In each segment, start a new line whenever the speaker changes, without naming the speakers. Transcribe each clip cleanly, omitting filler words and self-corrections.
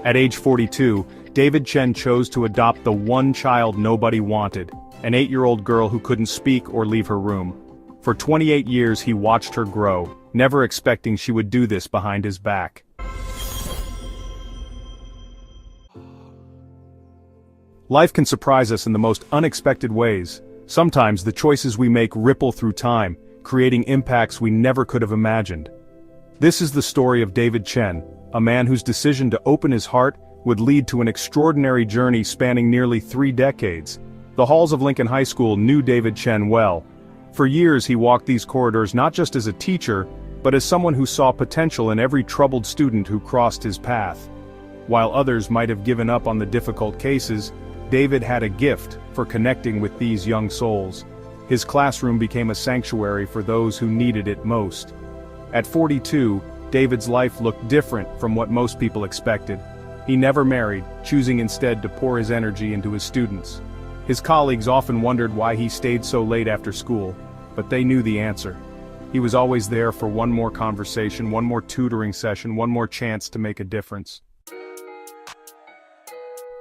At age 42, David Chen chose to adopt the one child nobody wanted, an 8-year-old girl who couldn't speak or leave her room. For 28 years he watched her grow, never expecting she would do this behind his back. Life can surprise us in the most unexpected ways. Sometimes the choices we make ripple through time, creating impacts we never could have imagined. This is the story of David Chen, a man whose decision to open his heart would lead to an extraordinary journey spanning nearly 3 decades. The halls of Lincoln High School knew David Chen well. For years he walked these corridors not just as a teacher, but as someone who saw potential in every troubled student who crossed his path. While others might have given up on the difficult cases, David had a gift for connecting with these young souls. His classroom became a sanctuary for those who needed it most. At 42, David's life looked different from what most people expected. He never married, choosing instead to pour his energy into his students. His colleagues often wondered why he stayed so late after school, but they knew the answer. He was always there for one more conversation, one more tutoring session, one more chance to make a difference.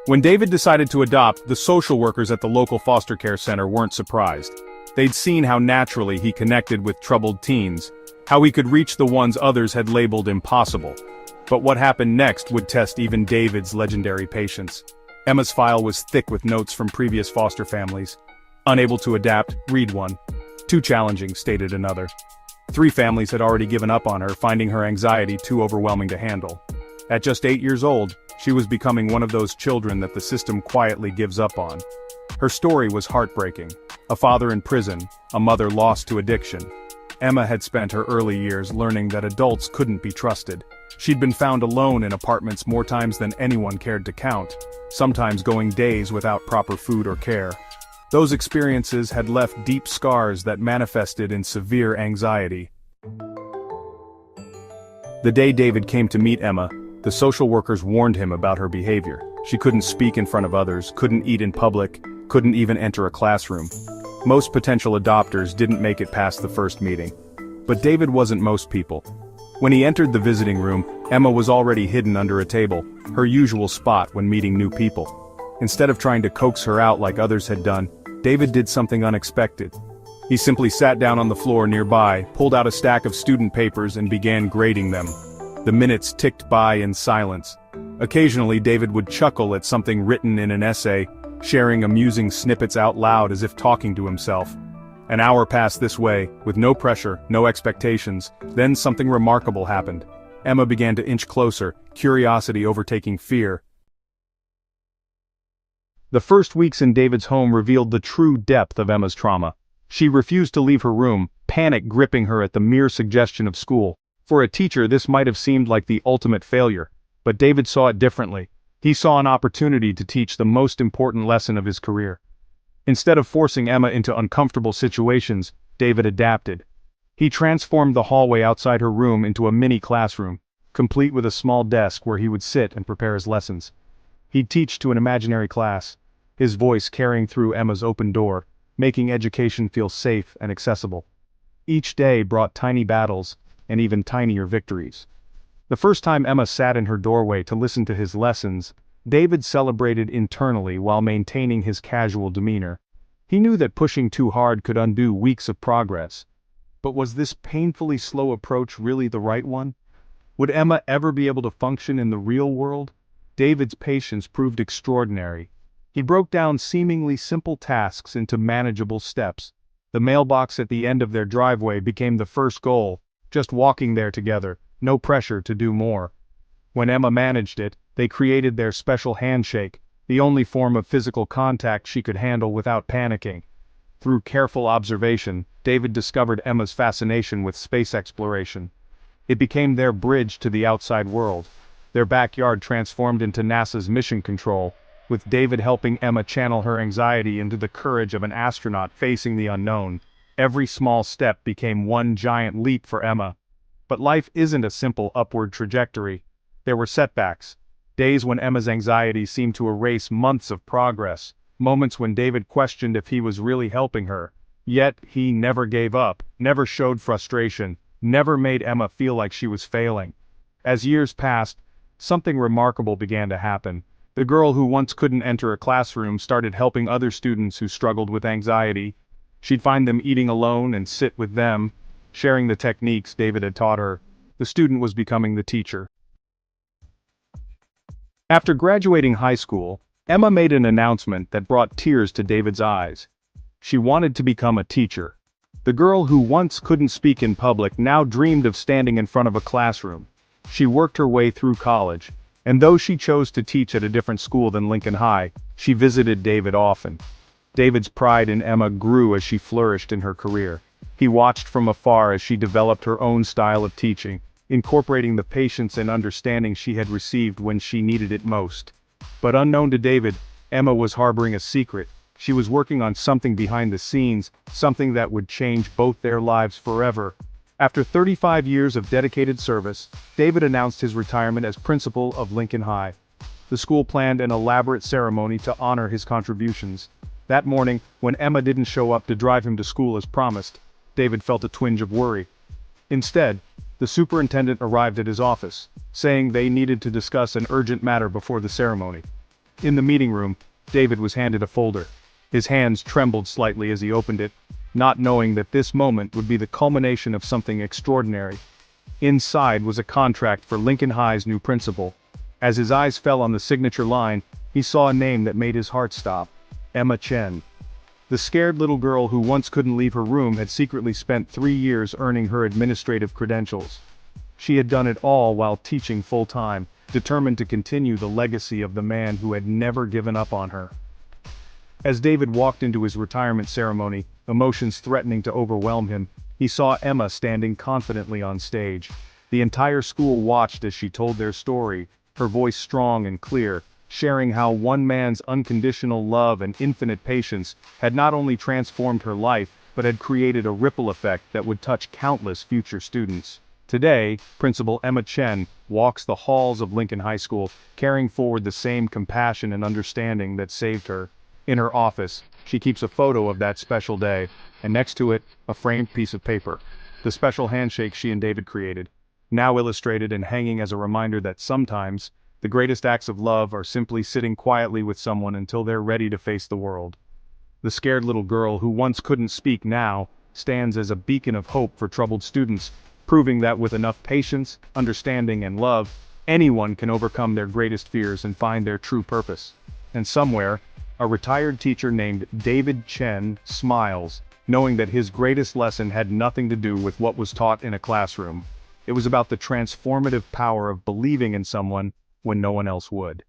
When David decided to adopt, the social workers at the local foster care center weren't surprised. They'd seen how naturally he connected with troubled teens, how he could reach the ones others had labeled impossible. But what happened next would test even David's legendary patience. Emma's file was thick with notes from previous foster families. Unable to adapt, read one. Too challenging, stated another. 3 families had already given up on her, finding her anxiety too overwhelming to handle. At just 8 years old, she was becoming one of those children that the system quietly gives up on. Her story was heartbreaking. A father in prison, a mother lost to addiction. Emma had spent her early years learning that adults couldn't be trusted. She'd been found alone in apartments more times than anyone cared to count, sometimes going days without proper food or care. Those experiences had left deep scars that manifested in severe anxiety. The day David came to meet Emma, the social workers warned him about her behavior. She couldn't speak in front of others, couldn't eat in public, couldn't even enter a classroom. Most potential adopters didn't make it past the first meeting. But David wasn't most people. When he entered the visiting room, Emma was already hidden under a table, her usual spot when meeting new people. Instead of trying to coax her out like others had done, David did something unexpected. He simply sat down on the floor nearby, pulled out a stack of student papers and began grading them. The minutes ticked by in silence. Occasionally David would chuckle at something written in an essay, sharing amusing snippets out loud as if talking to himself. An hour passed this way, with no pressure, no expectations. Then something remarkable happened. Emma began to inch closer, curiosity overtaking fear. The first weeks in David's home revealed the true depth of Emma's trauma. She refused to leave her room, panic gripping her at the mere suggestion of school. For a teacher, this might have seemed like the ultimate failure, but David saw it differently. He saw an opportunity to teach the most important lesson of his career. Instead of forcing Emma into uncomfortable situations, David adapted. He transformed the hallway outside her room into a mini classroom, complete with a small desk where he would sit and prepare his lessons. He'd teach to an imaginary class, his voice carrying through Emma's open door, making education feel safe and accessible. Each day brought tiny battles, and even tinier victories. The first time Emma sat in her doorway to listen to his lessons, David celebrated internally while maintaining his casual demeanor. He knew that pushing too hard could undo weeks of progress. But was this painfully slow approach really the right one? Would Emma ever be able to function in the real world? David's patience proved extraordinary. He broke down seemingly simple tasks into manageable steps. The mailbox at the end of their driveway became the first goal, just walking there together, no pressure to do more. When Emma managed it, they created their special handshake, the only form of physical contact she could handle without panicking. Through careful observation, David discovered Emma's fascination with space exploration. It became their bridge to the outside world. Their backyard transformed into NASA's mission control, with David helping Emma channel her anxiety into the courage of an astronaut facing the unknown. Every small step became one giant leap for Emma. But life isn't a simple upward trajectory. There were setbacks. Days when Emma's anxiety seemed to erase months of progress. Moments when David questioned if he was really helping her. Yet he never gave up, never showed frustration, never made Emma feel like she was failing. As years passed, something remarkable began to happen. The girl who once couldn't enter a classroom started helping other students who struggled with anxiety. She'd find them eating alone and sit with them, sharing the techniques David had taught her. The student was becoming the teacher. After graduating high school, Emma made an announcement that brought tears to David's eyes. She wanted to become a teacher. The girl who once couldn't speak in public now dreamed of standing in front of a classroom. She worked her way through college, and though she chose to teach at a different school than Lincoln High, she visited David often. David's pride in Emma grew as she flourished in her career. He watched from afar as she developed her own style of teaching, incorporating the patience and understanding she had received when she needed it most. But unknown to David, Emma was harboring a secret. She was working on something behind the scenes, something that would change both their lives forever. After 35 years of dedicated service, David announced his retirement as principal of Lincoln High. The school planned an elaborate ceremony to honor his contributions. That morning, when Emma didn't show up to drive him to school as promised, David felt a twinge of worry. Instead, the superintendent arrived at his office, saying they needed to discuss an urgent matter before the ceremony. In the meeting room, David was handed a folder. His hands trembled slightly as he opened it, not knowing that this moment would be the culmination of something extraordinary. Inside was a contract for Lincoln High's new principal. As his eyes fell on the signature line, he saw a name that made his heart stop: Emma Chen. The scared little girl who once couldn't leave her room had secretly spent 3 years earning her administrative credentials. She had done it all while teaching full-time, determined to continue the legacy of the man who had never given up on her. As David walked into his retirement ceremony, emotions threatening to overwhelm him, he saw Emma standing confidently on stage. The entire school watched as she told their story, her voice strong and clear, sharing how one man's unconditional love and infinite patience had not only transformed her life, but had created a ripple effect that would touch countless future students. Today, Principal Emma Chen walks the halls of Lincoln High School, carrying forward the same compassion and understanding that saved her. In her office, she keeps a photo of that special day, and next to it, a framed piece of paper. The special handshake she and David created, now illustrated and hanging as a reminder that sometimes, the greatest acts of love are simply sitting quietly with someone until they're ready to face the world. The scared little girl who once couldn't speak now stands as a beacon of hope for troubled students, proving that with enough patience, understanding, and love, anyone can overcome their greatest fears and find their true purpose. And somewhere, a retired teacher named David Chen smiles, knowing that his greatest lesson had nothing to do with what was taught in a classroom. It was about the transformative power of believing in someone when no one else would.